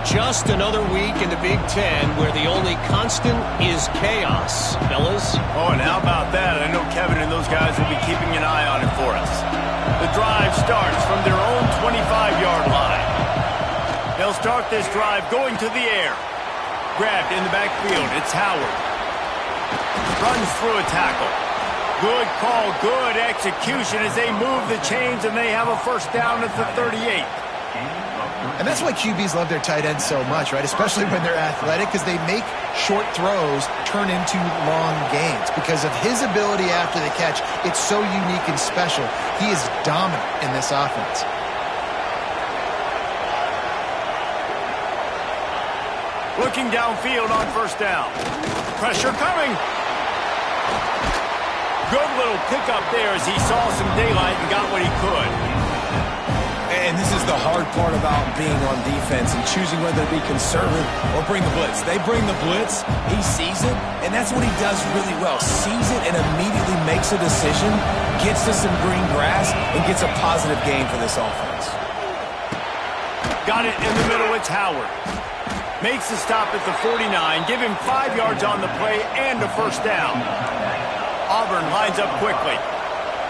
Just another week in the Big Ten where the only constant is chaos, fellas. Oh, and how about that? I know Kevin and those guys will be keeping an eye on it for us. The drive starts from their own 25-yard line. They'll start this drive going to the air. Grabbed in the backfield. It's Howard. Runs through a tackle. Good call, good execution as they move the chains, and they have a first down at the 38. And that's why QBs love their tight ends so much, right? Especially when they're athletic, because they make short throws turn into long gains. Because of his ability after the catch, it's so unique and special. He is dominant in this offense. Looking downfield on first down. Pressure coming. Good little pickup there as he saw some daylight and got what he could. And this is the hard part about being on defense and choosing whether to be conservative or bring the blitz. They bring the blitz, he sees it, and that's what he does really well. Sees it and immediately makes a decision, gets to some green grass, and gets a positive gain for this offense. Got it in the middle, it's Howard. Makes the stop at the 49, give him 5 yards on the play and a first down. Awwburn lines up quickly.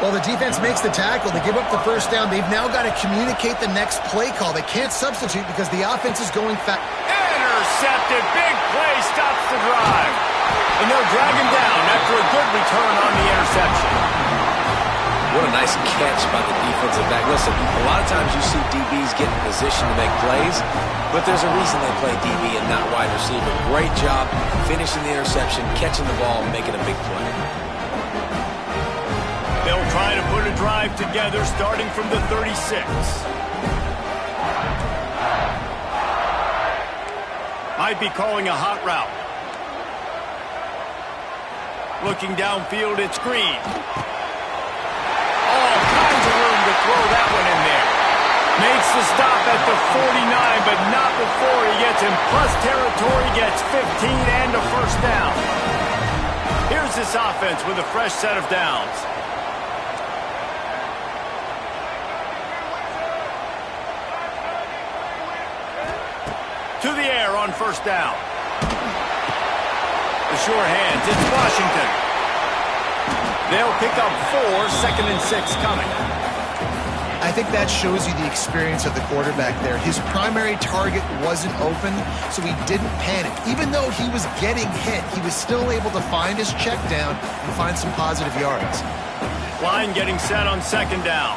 Well, the defense makes the tackle. They give up the first down. They've now got to communicate the next play call. They can't substitute because the offense is going fast. Intercepted. Big play stops the drive. And they'll drag him down after a good return on the interception. What a nice catch by the defensive back. Listen, a lot of times you see DBs get in position to make plays, but there's a reason they play DB and not wide receiver. Great job finishing the interception, catching the ball, and making a big play. They'll try to put a drive together starting from the 36. Might be calling a hot route. Looking downfield, it's Green. All kinds of room to throw that one in there. Makes the stop at the 49, but not before he gets in plus territory, gets 15 and a first down. Here's this offense with a fresh set of downs. To the air on first down. The sure hands, it's Washington. They'll pick up 4, 2nd and 6 coming. I think that shows you the experience of the quarterback there. His primary target wasn't open, so he didn't panic. Even though he was getting hit, he was still able to find his check down and find some positive yards. Line getting set on 2nd down.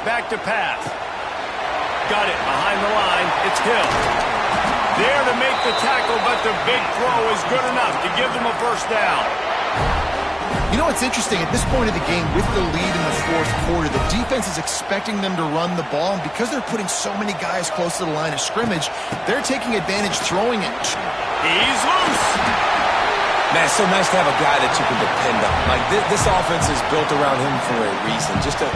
Back to pass. Got it behind the line. It's Hill. There to make the tackle, but the big throw is good enough to give them a first down. You know what's interesting? At this point of the game, with the lead in the fourth quarter, the defense is expecting them to run the ball, and because they're putting so many guys close to the line of scrimmage, they're taking advantage throwing it. He's loose. Man, it's so nice to have a guy that you can depend on. Like, this offense is built around him for a reason. Just a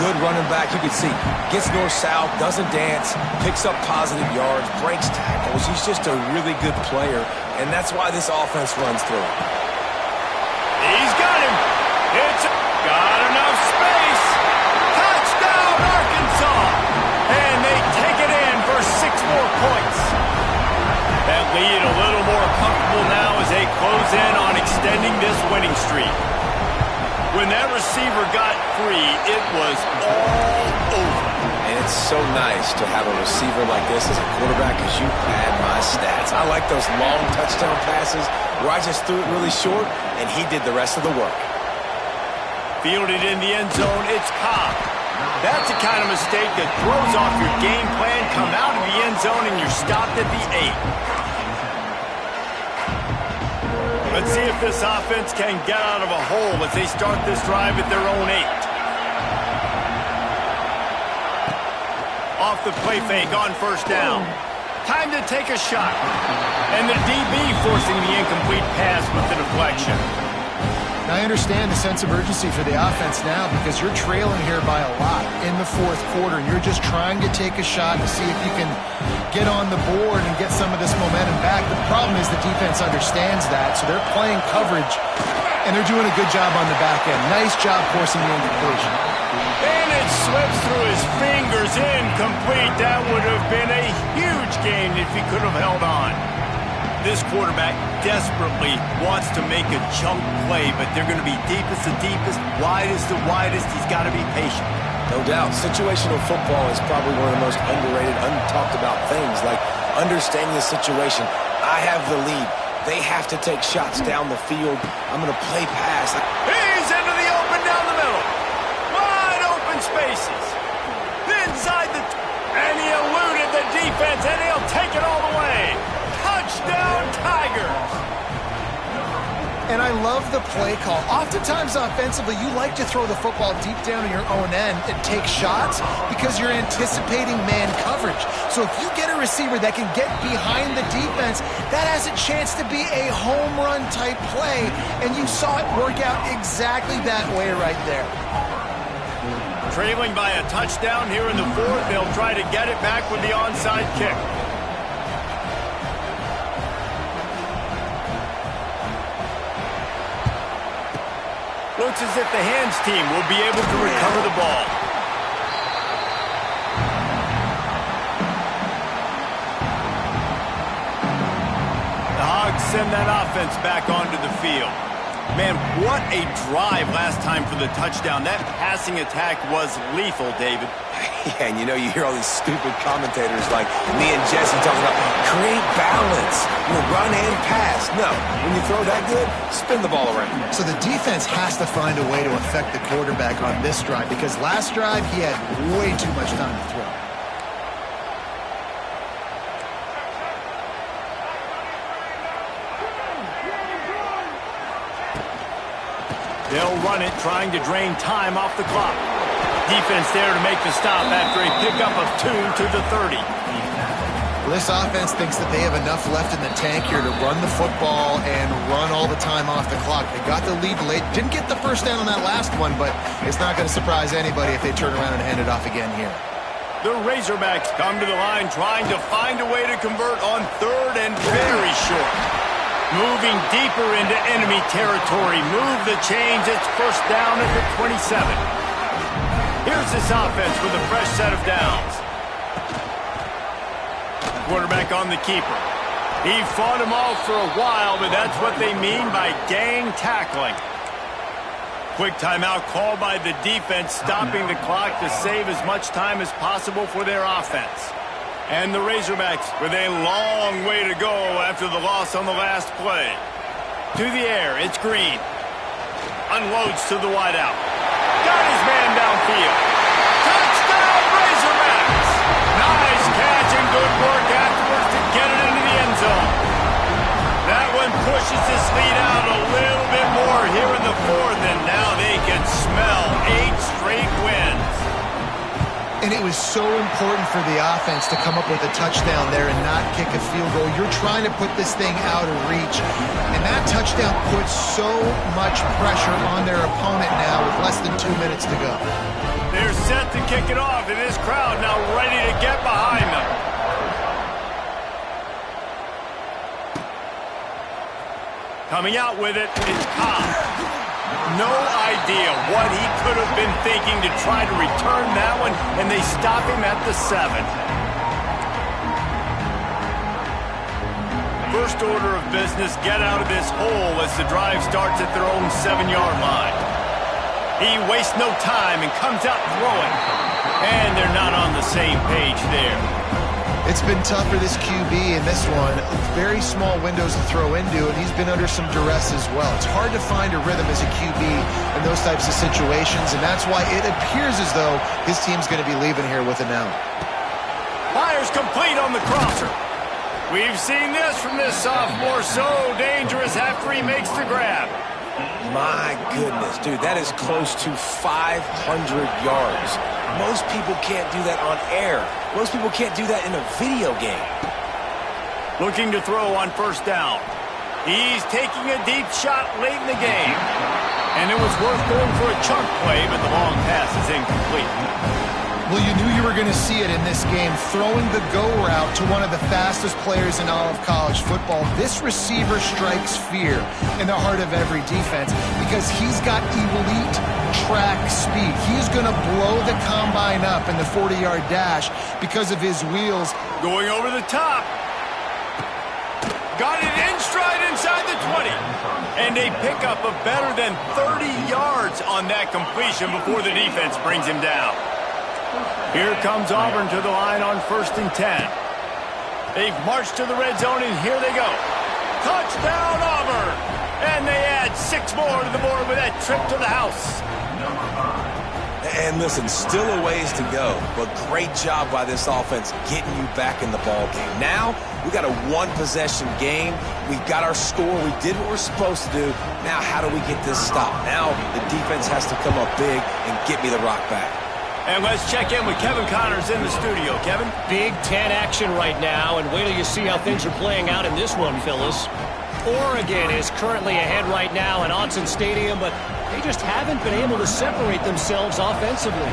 good running back. You can see, gets north-south, doesn't dance, picks up positive yards, breaks tackles. He's just a really good player, and that's why this offense runs through him. He's got him. It's got enough space. Touchdown, Arkansas. And they take it in for 6 more points. That lead a little more comfortable now as they close in on extending this winning streak. When that receiver got free, it was all over. And it's so nice to have a receiver like this as a quarterback because you pad my stats. I like those long touchdown passes where I just threw it really short and he did the rest of the work. Fielded in the end zone, it's Cobb. That's the kind of mistake that throws off your game plan. Come out of the end zone and you're stopped at the 8. Let's see if this offense can get out of a hole as they start this drive at their own 8. Off the play fake on first down. Time to take a shot. And the DB forcing the incomplete pass with the deflection. Now, I understand the sense of urgency for the offense now because you're trailing here by a lot in the fourth quarter, and you're just trying to take a shot to see if you can get on the board and get some of this momentum back. The problem is the defense understands that, so they're playing coverage, and they're doing a good job on the back end. Nice job forcing the incompletion. And it slips through his fingers, incomplete. That would have been a huge gain if he could have held on. This quarterback desperately wants to make a chunk play, but they're going to be deepest to deepest, widest to widest. He's got to be patient. No doubt. Situational football is probably one of the most underrated, untalked about things, like understanding the situation. I have the lead. They have to take shots down the field. I'm going to play pass. He's into the open down the middle. Wide open spaces. Inside the... and he eluded the defense, and he'll take it all the way. Touchdown, Tigers! And I love the play call. Oftentimes offensively, you like to throw the football deep down in your own end and take shots because you're anticipating man coverage. So if you get a receiver that can get behind the defense, that has a chance to be a home run type play, and you saw it work out exactly that way right there. Trailing by a touchdown here in the fourth, they'll try to get it back with the onside kick. Looks as if the hands team will be able to recover the ball. The Hogs send that offense back onto the field. Man, what a drive last time for the touchdown. That passing attack was lethal, David. Yeah, and you hear all these stupid commentators like me and Jesse talking about create balance, run and pass. No, when you throw that good, spin the ball around. So the defense has to find a way to affect the quarterback on this drive because last drive he had way too much time to throw. They'll run it, trying to drain time off the clock. Defense there to make the stop after a pickup of 2 to the 30. Well, this offense thinks that they have enough left in the tank here to run the football and run all the time off the clock. They got the lead late. Didn't get the first down on that last one, but it's not going to surprise anybody if they turn around and hand it off again here. The Razorbacks come to the line trying to find a way to convert on 3rd and very short. Moving deeper into enemy territory. Move the chains. It's first down at the 27. Here's this offense with a fresh set of downs. Quarterback on the keeper. He fought him off for a while, but that's what they mean by gang tackling. Quick timeout called by the defense, stopping the clock to save as much time as possible for their offense. And the Razorbacks with a long way to go after the loss on the last play. To the air, it's Green. Unloads to the wideout. Got his man downfield. Touchdown, Razorbacks! Nice catch and good work afterwards to get it into the end zone. That one pushes this lead out a little bit more here in the 4th, and now they can smell 8 straight wins. And it was so important for the offense to come up with a touchdown there and not kick a field goal. You're trying to put this thing out of reach. And that touchdown puts so much pressure on their opponent now with less than 2 minutes to go. They're set to kick it off, and this crowd now ready to get behind them. Coming out with it is Cobb. No idea what he could have been thinking to try to return that one, and they stop him at the 7. First order of business, get out of this hole as the drive starts at their own 7-yard line. He wastes no time and comes out throwing, and they're not on the same page there. It's been tough for this QB in this one. Very small windows to throw into, and he's been under some duress as well. It's hard to find a rhythm as a QB in those types of situations, and that's why it appears as though his team's going to be leaving here with an out. Fires complete on the crosser. We've seen this from this sophomore, so dangerous after he makes the grab. My goodness, dude, that is close to 500 yards. Most people can't do that on air. Most people can't do that in a video game. Looking to throw on first down. He's taking a deep shot late in the game. And it was worth going for a chunk play, but the long pass is incomplete. Well, you knew you were going to see it in this game, throwing the go route to one of the fastest players in all of college football. This receiver strikes fear in the heart of every defense because he's got elite track speed. He's going to blow the combine up in the 40-yard dash because of his wheels. Going over the top. Got it in stride inside the 20. And a pickup of better than 30 yards on that completion before the defense brings him down. Here comes Auburn to the line on 1st and 10. They've marched to the red zone, and here they go. Touchdown, Auburn! And they add 6 more to the board with that trip to the house. And listen, still a ways to go, but great job by this offense getting you back in the ball game. Now, we got a 1-possession game. We got our score. We did what we're supposed to do. Now, how do we get this stopped? Now, the defense has to come up big and get me the rock back. And let's check in with Kevin Connors in the studio. Kevin? Big Ten action right now, and wait till you see how things are playing out in this one, Phyllis. Oregon is currently ahead right now at Autzen Stadium, but they just haven't been able to separate themselves offensively.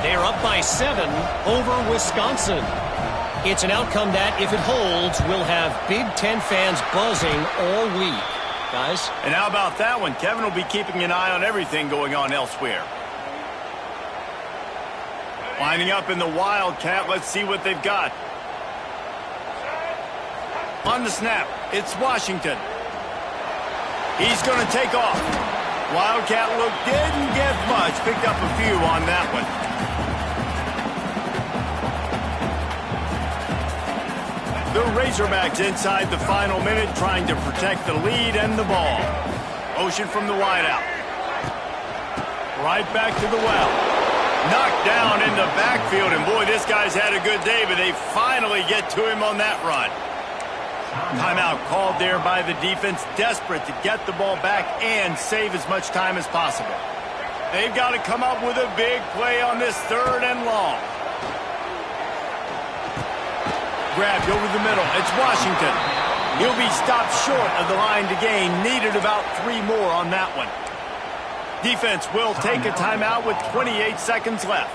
They're up by 7 over Wisconsin. It's an outcome that, if it holds, will have Big Ten fans buzzing all week. Guys? And how about that one? Kevin will be keeping an eye on everything going on elsewhere. Lining up in the Wildcat. Let's see what they've got. On the snap, it's Washington. He's going to take off. Wildcat look didn't get much. Picked up a few on that one. The Razorbacks inside the final minute trying to protect the lead and the ball. Motion from the wideout. Right back to the well. Knocked down in the backfield, and boy, this guy's had a good day, but they finally get to him on that run. Timeout called there by the defense, desperate to get the ball back and save as much time as possible. They've got to come up with a big play on this 3rd and long. Grabbed over the middle. It's Washington. He'll be stopped short of the line to gain. Needed about 3 more on that one. Defense will take a timeout with 28 seconds left.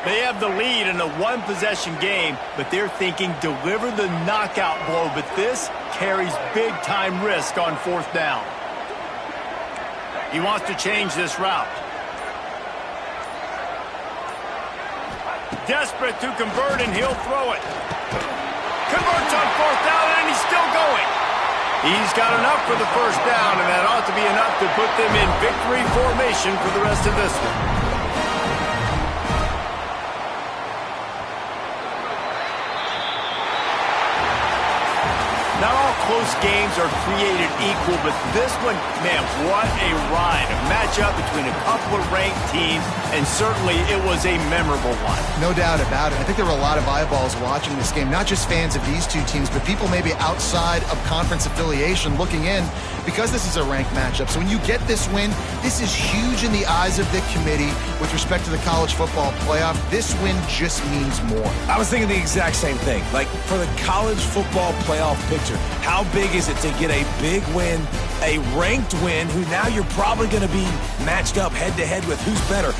They have the lead in a 1-possession game, but they're thinking deliver the knockout blow. But this carries big-time risk on 4th down. He wants to change this route. Desperate to convert, and he'll throw it. Converts on 4th down, and he's still going. He's got enough for the 1st down, and that ought to be enough to put them in victory formation for the rest of this one. Not all close games are created equal, but this one, man, what a ride. A matchup between a couple of ranked teams, and certainly it was a memorable one. No doubt about it. I think there were a lot of eyeballs watching this game, not just fans of these two teams, but people maybe outside of conference affiliation looking in because this is a ranked matchup. So when you get this win, this is huge in the eyes of the committee with respect to the college football playoff. This win just means more. I was thinking the exact same thing. Like, for the college football playoff picture, how big is it to get a big win, a ranked win, who now you're probably going to be matched up head-to-head with who's better,